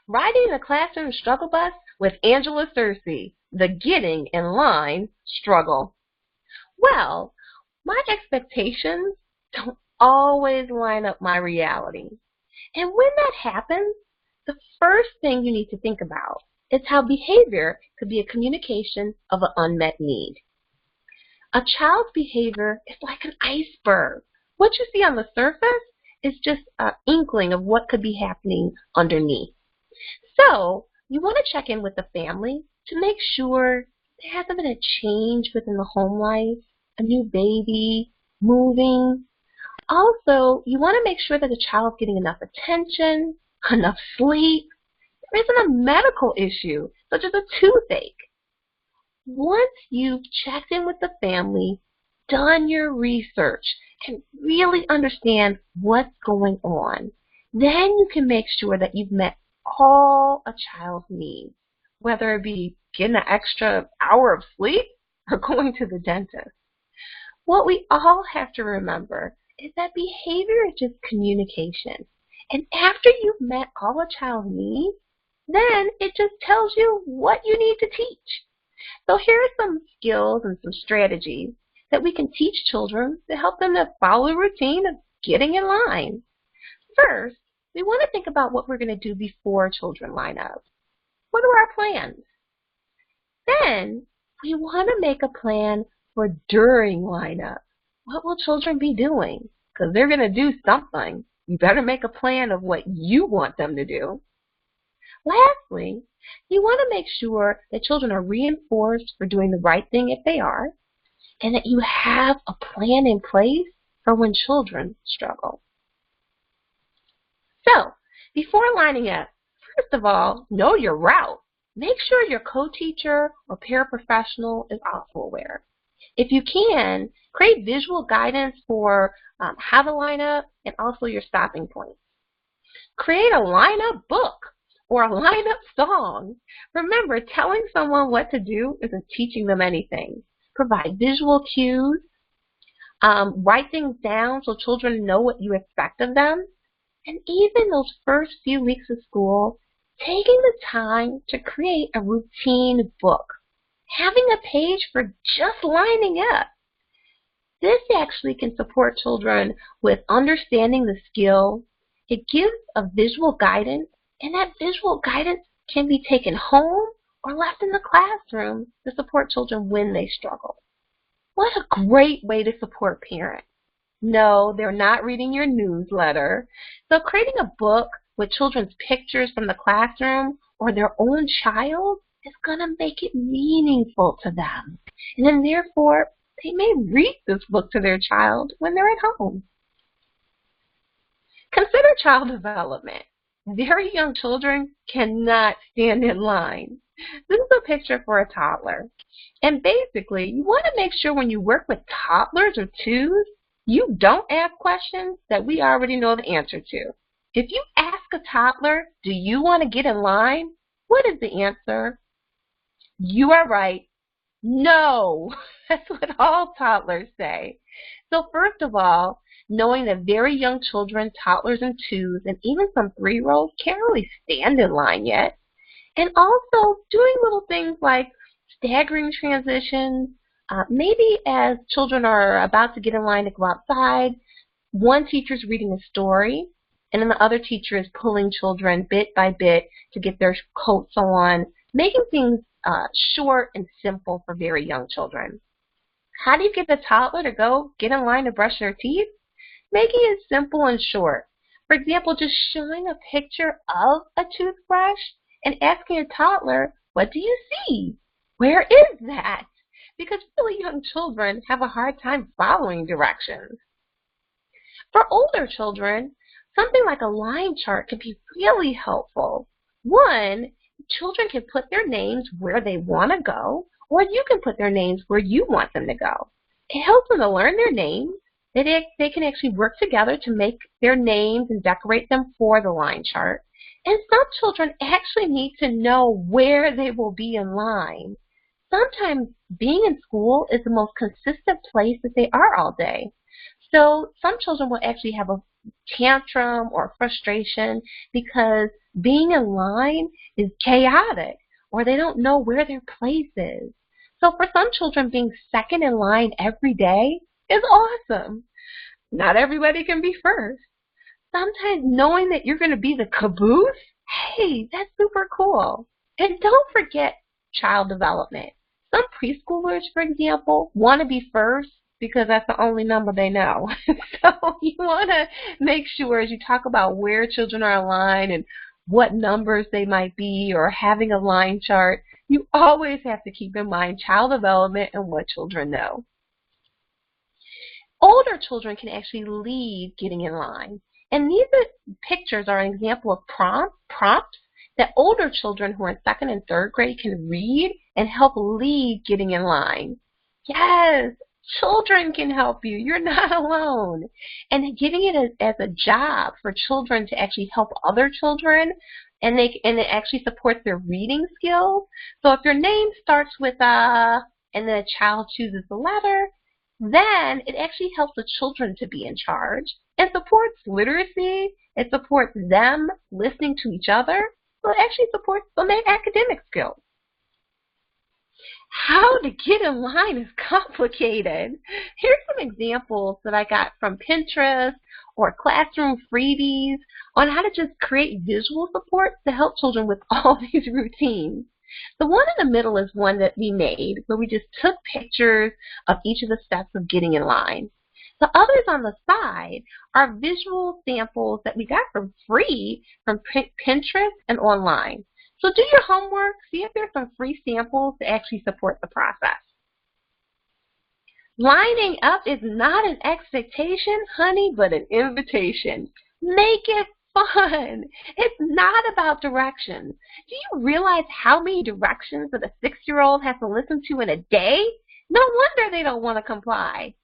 Riding the classroom struggle bus with Angela Searcy, the Getting in Line Struggle. Well, my expectations don't always line up my reality. And when that happens, the first thing you need to think about is how behavior could be a communication of an unmet need. A child's behavior is like an iceberg. What you see on the surface is just an inkling of what could be happening underneath. So you want to check in with the family to make sure there hasn't been a change within the home life, a new baby, moving. Also, you want to make sure that the child's getting enough attention, enough sleep. There isn't a medical issue, such as a toothache. Once you've checked in with the family, done your research, and really understand what's going on, then you can make sure that you've met all a child's needs, whether it be getting an extra hour of sleep or going to the dentist. What we all have to remember is that behavior is just communication. And after you've met all a child's needs, then it just tells you what you need to teach. So here are some skills and some strategies that we can teach children to help them to follow the routine of getting in line. First, we want to think about what we're going to do before children line up. What are our plans? Then, we want to make a plan for during lineup. What will children be doing? Because they're going to do something. You better make a plan of what you want them to do. Lastly, you want to make sure that children are reinforced for doing the right thing if they are, and that you have a plan in place for when children struggle. So, before lining up, first of all, know your route. Make sure your co-teacher or paraprofessional is also aware. If you can, create visual guidance for how to line up and also your stopping points. Create a line-up book or a line-up song. Remember, telling someone what to do isn't teaching them anything. Provide visual cues. Write things down so children know what you expect of them. And even those first few weeks of school, taking the time to create a routine book. Having a page for just lining up. This actually can support children with understanding the skill. It gives a visual guidance, and that visual guidance can be taken home or left in the classroom to support children when they struggle. What a great way to support parents. No, they're not reading your newsletter. So creating a book with children's pictures from the classroom or their own child is going to make it meaningful to them. And then therefore, they may read this book to their child when they're at home. Consider child development. Very young children cannot stand in line. This is a picture for a toddler. And basically, you want to make sure when you work with toddlers or twos, you don't ask questions that we already know the answer to. If you ask a toddler, do you want to get in line? What is the answer? You are right. No. That's what all toddlers say. So first of all, knowing that very young children, toddlers and twos, and even some 3-year-olds can't really stand in line yet. And also doing little things like staggering transitions. Maybe as children are about to get in line to go outside, one teacher's reading a story, and then the other teacher is pulling children bit by bit to get their coats on, making things short and simple for very young children. How do you get the toddler to go get in line to brush their teeth? Making it simple and short. For example, just showing a picture of a toothbrush and asking a toddler, what do you see? Where is that? Because really young children have a hard time following directions. For older children, something like a line chart can be really helpful. One, children can put their names where they want to go, or you can put their names where you want them to go. It helps them to learn their names. They can actually work together to make their names and decorate them for the line chart. And some children actually need to know where they will be in line. Sometimes being in school is the most consistent place that they are all day. So some children will actually have a tantrum or frustration because being in line is chaotic or they don't know where their place is. So for some children, being second in line every day is awesome. Not everybody can be first. Sometimes knowing that you're going to be the caboose, hey, that's super cool. And don't forget child development. Some preschoolers, for example, want to be first because that's the only number they know. So you want to make sure as you talk about where children are aligned and what numbers they might be or having a line chart, you always have to keep in mind child development and what children know. Older children can actually lead getting in line. And these pictures are an example of prompts that older children who are in second and third grade can read and help lead getting in line. Yes, children can help you. You're not alone. And giving it as a job for children to actually help other children, and it actually supports their reading skills. So if your name starts with a, and then a child chooses the letter, then it actually helps the children to be in charge and supports literacy. It supports them listening to each other. So it actually supports some academic skills. How to get in line is complicated. Here's some examples that I got from Pinterest or classroom freebies on how to just create visual support to help children with all these routines. The one in the middle is one that we made where we just took pictures of each of the steps of getting in line. The others on the side are visual samples that we got for free from Pinterest and online. So do your homework, see if there's some free samples to actually support the process. Lining up is not an expectation, honey, but an invitation. Make it fun. It's not about directions. Do you realize how many directions that a 6-year-old has to listen to in a day? No wonder they don't want to comply.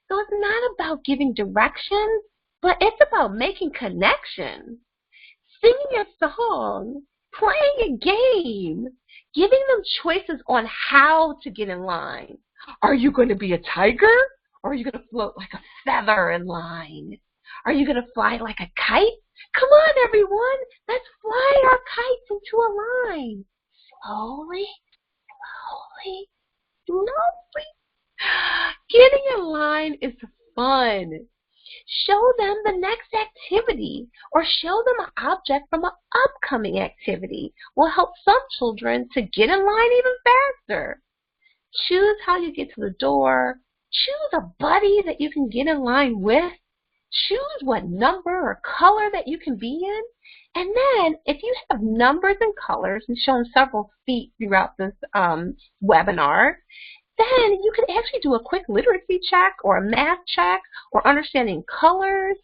So it's not about giving directions, but it's about making connections. Singing a song, playing a game, giving them choices on how to get in line. Are you going to be a tiger, or are you going to float like a feather in line? Are you going to fly like a kite? Come on, everyone, let's fly our kites into a line. Slowly, slowly, slowly. Getting in line is fun. Show them the next activity or show them an object from an upcoming activity will help some children to get in line even faster. Choose how you get to the door. Choose a buddy that you can get in line with. Choose what number or color that you can be in. And then if you have numbers and colors, we've shown several feet throughout this webinar, then you can actually do a quick literacy check or a math check or understanding colors.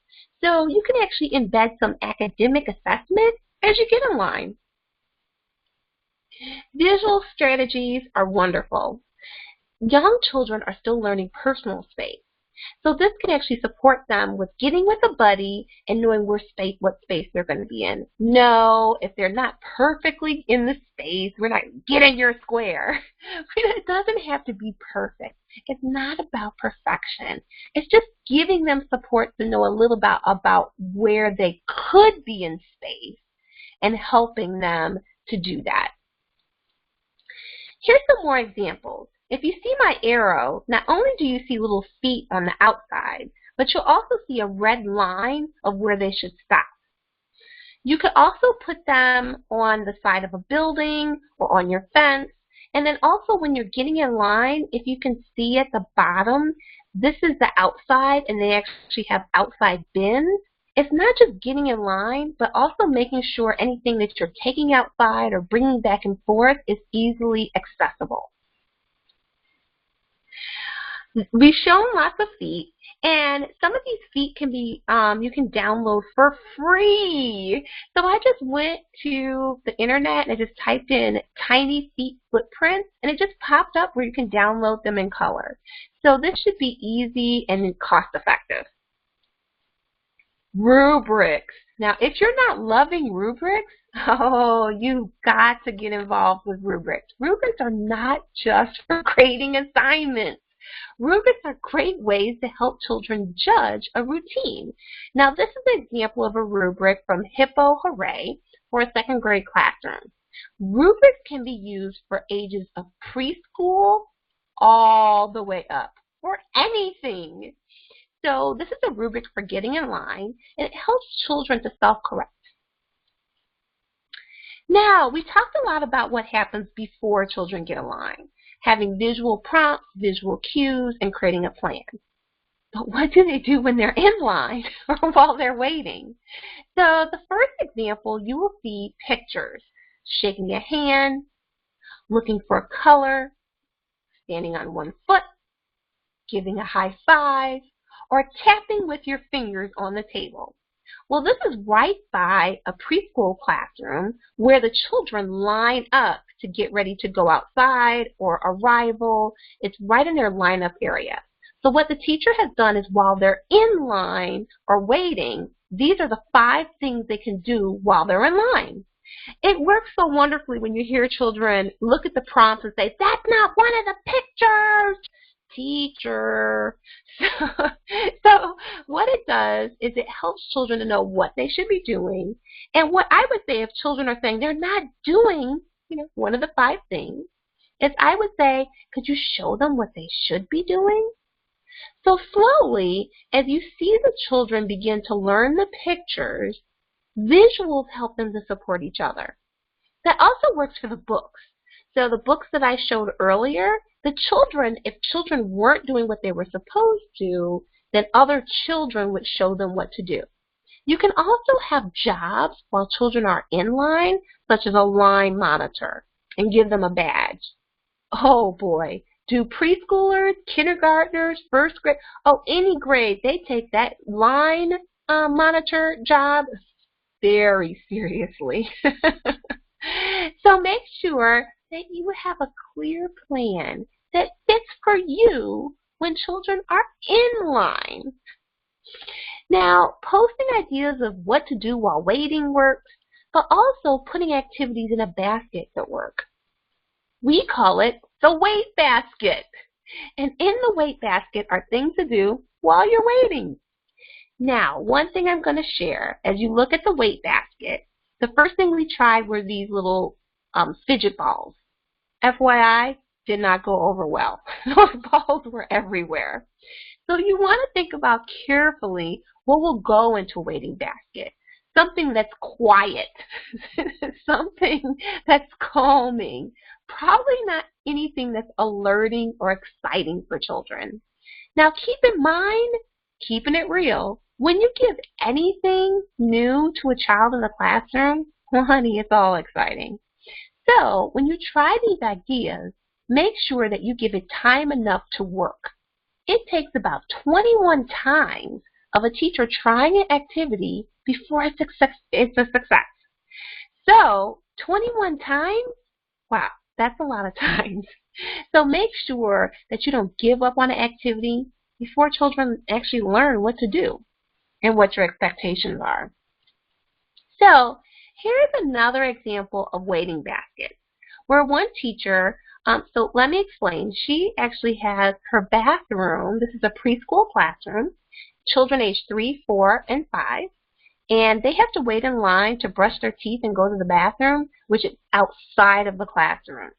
So you can actually embed some academic assessment as you get in line. Visual strategies are wonderful. Young children are still learning personal space. So this can actually support them with getting with a buddy and knowing what space they're going to be in. No, if they're not perfectly in the space, we're not getting your square. It doesn't have to be perfect. It's not about perfection. It's just giving them support to know a little about where they could be in space and helping them to do that. Here's some more examples. If you see my arrow, not only do you see little feet on the outside, but you'll also see a red line of where they should stop. You could also put them on the side of a building or on your fence. And then also when you're getting in line, if you can see at the bottom, this is the outside and they actually have outside bins. It's not just getting in line, but also making sure anything that you're taking outside or bringing back and forth is easily accessible. We've shown lots of feet, and some of these feet can be, you can download for free. So I just went to the internet and I just typed in tiny feet footprints, and it just popped up where you can download them in color. So this should be easy and cost effective. Rubrics. Now, if you're not loving rubrics, oh, you've got to get involved with rubrics. Rubrics are not just for grading assignments. Rubrics are great ways to help children judge a routine. Now, this is an example of a rubric from Hippo Hooray for a second grade classroom. Rubrics can be used for ages of preschool all the way up, for anything. So this is a rubric for getting in line, and it helps children to self-correct. Now, we talked a lot about what happens before children get in line, having visual prompts, visual cues, and creating a plan. But what do they do when they're in line or while they're waiting? So the first example, you will see pictures, shaking a hand, looking for a color, standing on one foot, giving a high five, or tapping with your fingers on the table. Well, this is right by a preschool classroom where the children line up to get ready to go outside or arrival. It's right in their lineup area. So what the teacher has done is while they're in line or waiting, these are the 5 things they can do while they're in line. It works so wonderfully when you hear children look at the prompts and say, "That's not one of the pictures, teacher." So what it does is it helps children to know what they should be doing. And what I would say if children are saying they're not doing, one of the 5 things, is I would say, could you show them what they should be doing? So slowly, as you see the children begin to learn the pictures, visuals help them to support each other. That also works for the books. So the books that I showed earlier, the children, if children weren't doing what they were supposed to, then other children would show them what to do. You can also have jobs while children are in line, such as a line monitor, and give them a badge. Oh boy, do preschoolers, kindergartners, first grade, any grade, they take that line monitor job very seriously. So make sure that you have a clear plan that fits for you when children are in line. Now, posting ideas of what to do while waiting works, but also putting activities in a basket that work. We call it the wait basket. And in the wait basket are things to do while you're waiting. Now, one thing I'm going to share, as you look at the wait basket, the first thing we tried were these little fidget balls. FYI, did not go over well. Those balls were everywhere. So you want to think about carefully what will go into a waiting basket. Something that's quiet, something that's calming, probably not anything that's alerting or exciting for children. Now keep in mind, keeping it real, when you give anything new to a child in the classroom, well, honey, it's all exciting. So when you try these ideas, make sure that you give it time enough to work. It takes about 21 times of a teacher trying an activity before it's a success. So 21 times, wow, that's a lot of times. So make sure that you don't give up on an activity before children actually learn what to do and what your expectations are. So here's another example of waiting baskets where one teacher, so let me explain, she actually has her bathroom, this is a preschool classroom, children age 3, 4, and 5, and they have to wait in line to brush their teeth and go to the bathroom, which is outside of the classroom.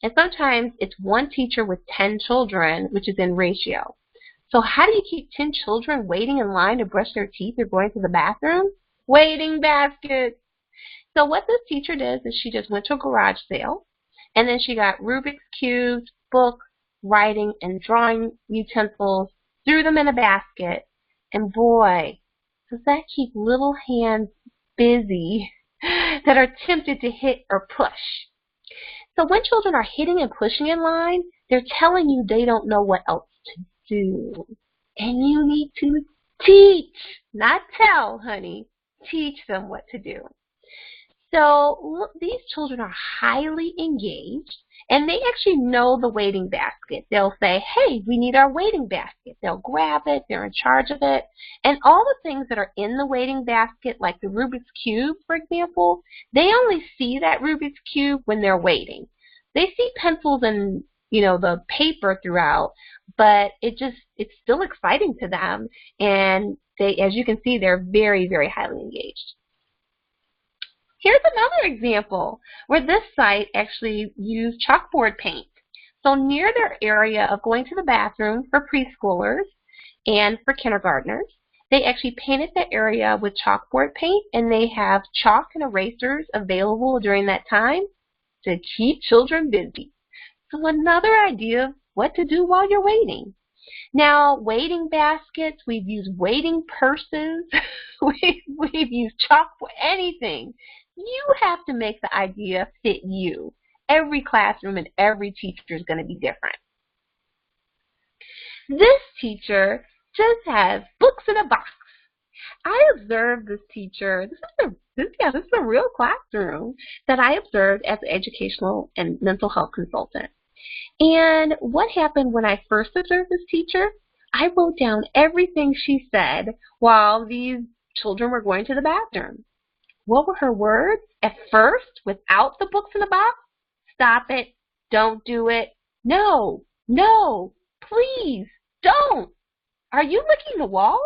And sometimes it's one teacher with 10 children, which is in ratio. So how do you keep 10 children waiting in line to brush their teeth or going to the bathroom? Waiting basket. So what this teacher does is she just went to a garage sale, and then she got Rubik's Cubes, books, writing, and drawing utensils, threw them in a basket, and boy, does that keep little hands busy that are tempted to hit or push. So when children are hitting and pushing in line, they're telling you they don't know what else to do. And you need to teach, not tell, honey. Teach them what to do. So look, these children are highly engaged, and they actually know the waiting basket. They'll say, hey, we need our waiting basket. They'll grab it. They're in charge of it. And all the things that are in the waiting basket, like the Rubik's Cube, for example, they only see that Rubik's Cube when they're waiting. They see pencils and the paper throughout, but it's still exciting to them, and they, as you can see, they're very, very highly engaged. Here's another example where this site actually used chalkboard paint. So near their area of going to the bathroom for preschoolers and for kindergartners, they actually painted that area with chalkboard paint, and they have chalk and erasers available during that time to keep children busy. So another idea of what to do while you're waiting. Now, waiting baskets, we've used waiting purses, we've used chalk for anything. You have to make the idea fit you. Every classroom and every teacher is going to be different. This teacher just has books in a box. I observed this teacher. This is a real classroom that I observed as an educational and mental health consultant. And what happened when I first observed this teacher, I wrote down everything she said while these children were going to the bathroom. What were her words at first without the books in the box? Stop it. Don't do it. No, no, please, don't. Are you licking the wall?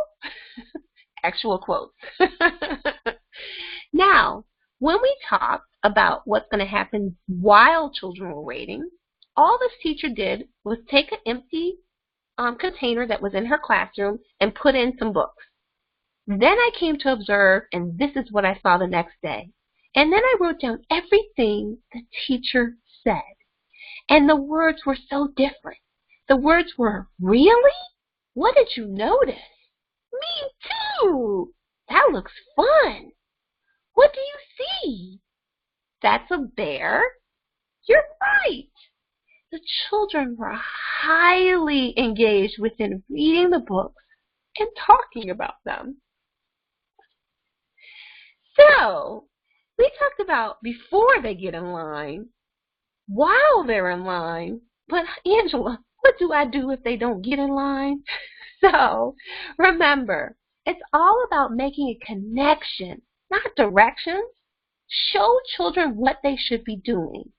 Actual quotes. Now, when we talk about what's going to happen while children were waiting, all this teacher did was take an empty container that was in her classroom and put in some books. Then I came to observe, and this is what I saw the next day. And then I wrote down everything the teacher said. And the words were so different. The words were, really? What did you notice? Me too. That looks fun. What do you see? That's a bear. You're right. The children were highly engaged within reading the books and talking about them. So, we talked about before they get in line, while they're in line, but Angela, what do I do if they don't get in line? So, remember, it's all about making a connection, not directions. Show children what they should be doing.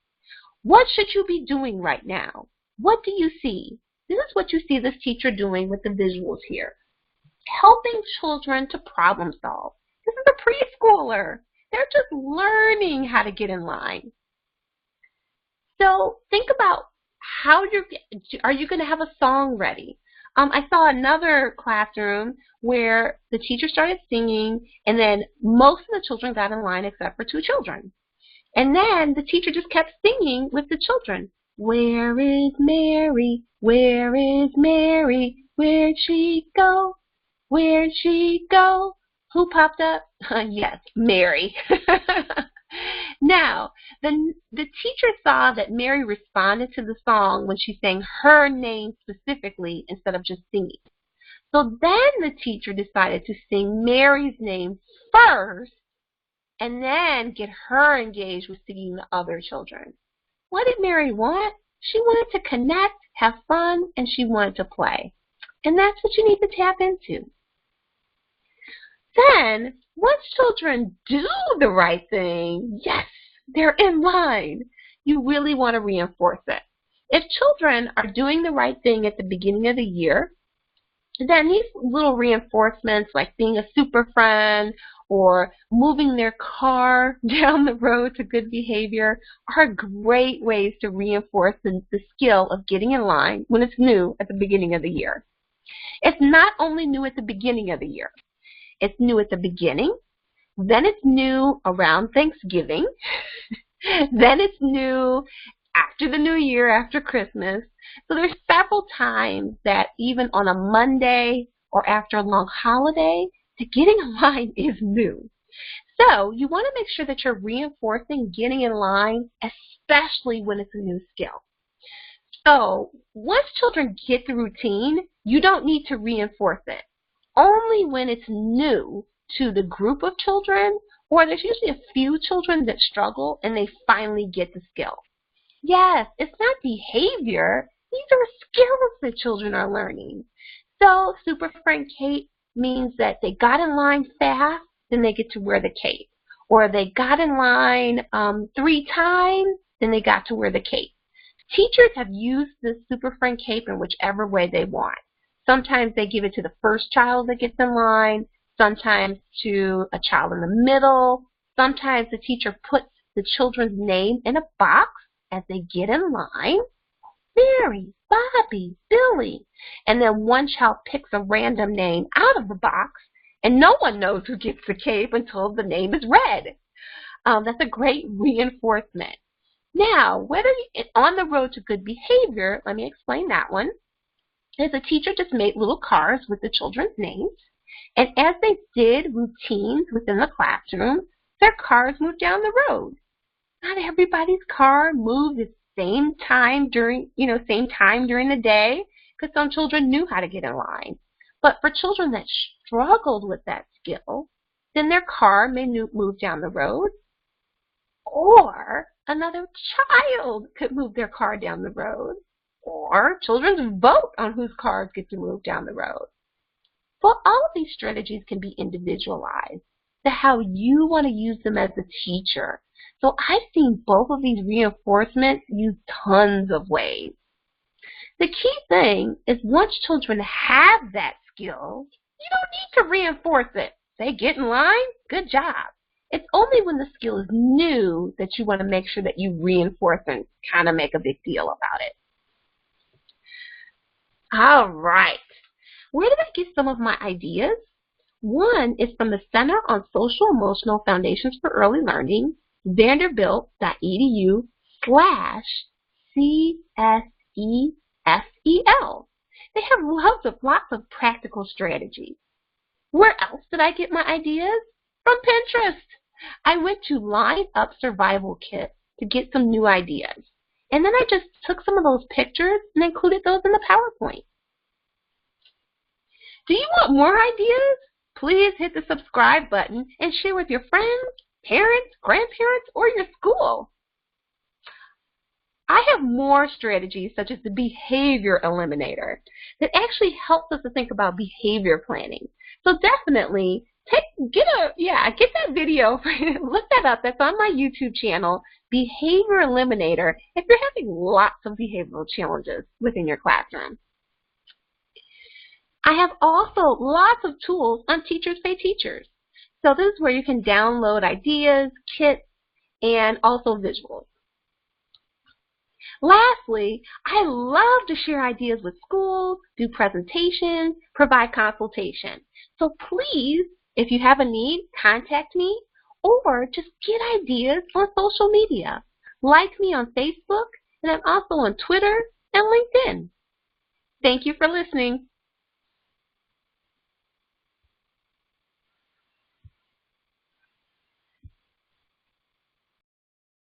What should you be doing right now? What do you see? This is what you see this teacher doing with the visuals here. Helping children to problem solve. This is a preschooler. They're just learning how to get in line. So think about how are you going to have a song ready? I saw another classroom where the teacher started singing, and then most of the children got in line except for 2 children. And then the teacher just kept singing with the children. Where is Mary? Where is Mary? Where'd she go? Where'd she go? Who popped up? Yes, Mary. Now, the teacher saw that Mary responded to the song when she sang her name specifically instead of just singing. So then the teacher decided to sing Mary's name first and then get her engaged with singing the other children. What did Mary want? She wanted to connect, have fun, and she wanted to play. And that's what you need to tap into. Then, once children do the right thing, yes, they're in line, you really want to reinforce it. If children are doing the right thing at the beginning of the year, then these little reinforcements like being a super friend or moving their car down the road to good behavior are great ways to reinforce the skill of getting in line when it's new at the beginning of the year. It's not only new at the beginning of the year. It's new at the beginning, then it's new around Thanksgiving, then it's new after the New Year, after Christmas. So there's several times that even on a Monday or after a long holiday, the getting in line is new. So you want to make sure that you're reinforcing getting in line, especially when it's a new skill. So once children get the routine, you don't need to reinforce it. Only when it's new to the group of children, or there's usually a few children that struggle and they finally get the skill. Yes, it's not behavior. These are skills that children are learning. So Super Friend Cape means that they got in line fast, then they get to wear the cape. Or they got in line 3 times, then they got to wear the cape. Teachers have used this Super Friend cape in whichever way they want. Sometimes they give it to the first child that gets in line, sometimes to a child in the middle. Sometimes the teacher puts the children's name in a box as they get in line. Mary, Bobby, Billy. And then one child picks a random name out of the box, and no one knows who gets the cape until the name is read. That's a great reinforcement. Now, whether you're on the road to good behavior, let me explain that one. Is a teacher just made little cards with the children's names, and as they did routines within the classroom, their cars moved down the road. Not everybody's car moved at the same time during the day, because some children knew how to get in line. But for children that struggled with that skill, then their car may move down the road, or another child could move their car down the road, or children vote on whose cars get to move down the road. Well, all of these strategies can be individualized to how you want to use them as a teacher. So I've seen both of these reinforcements used tons of ways. The key thing is once children have that skill, you don't need to reinforce it. They get in line, good job. It's only when the skill is new that you want to make sure that you reinforce and kind of make a big deal about it. All right. Where did I get some of my ideas? One is from the Center on Social Emotional Foundations for Early Learning, vanderbilt.edu/CSEFEL. They have lots of practical strategies. Where else did I get my ideas? From Pinterest. I went to Line Up Survival Kit to get some new ideas. And then I just took some of those pictures and included those in the PowerPoint. Do you want more ideas? Please hit the subscribe button and share with your friends, parents, grandparents, or your school. I have more strategies such as the Behavior Eliminator that actually helps us to think about behavior planning. So definitely get that video, look that up. That's on my YouTube channel, Behavior Eliminator, if you're having lots of behavioral challenges within your classroom. I have also lots of tools on Teachers Pay Teachers. So this is where you can download ideas, kits, and also visuals. Lastly, I love to share ideas with schools, do presentations, provide consultation. So please, if you have a need, contact me or just get ideas on social media. Like me on Facebook, and I'm also on Twitter and LinkedIn. Thank you for listening.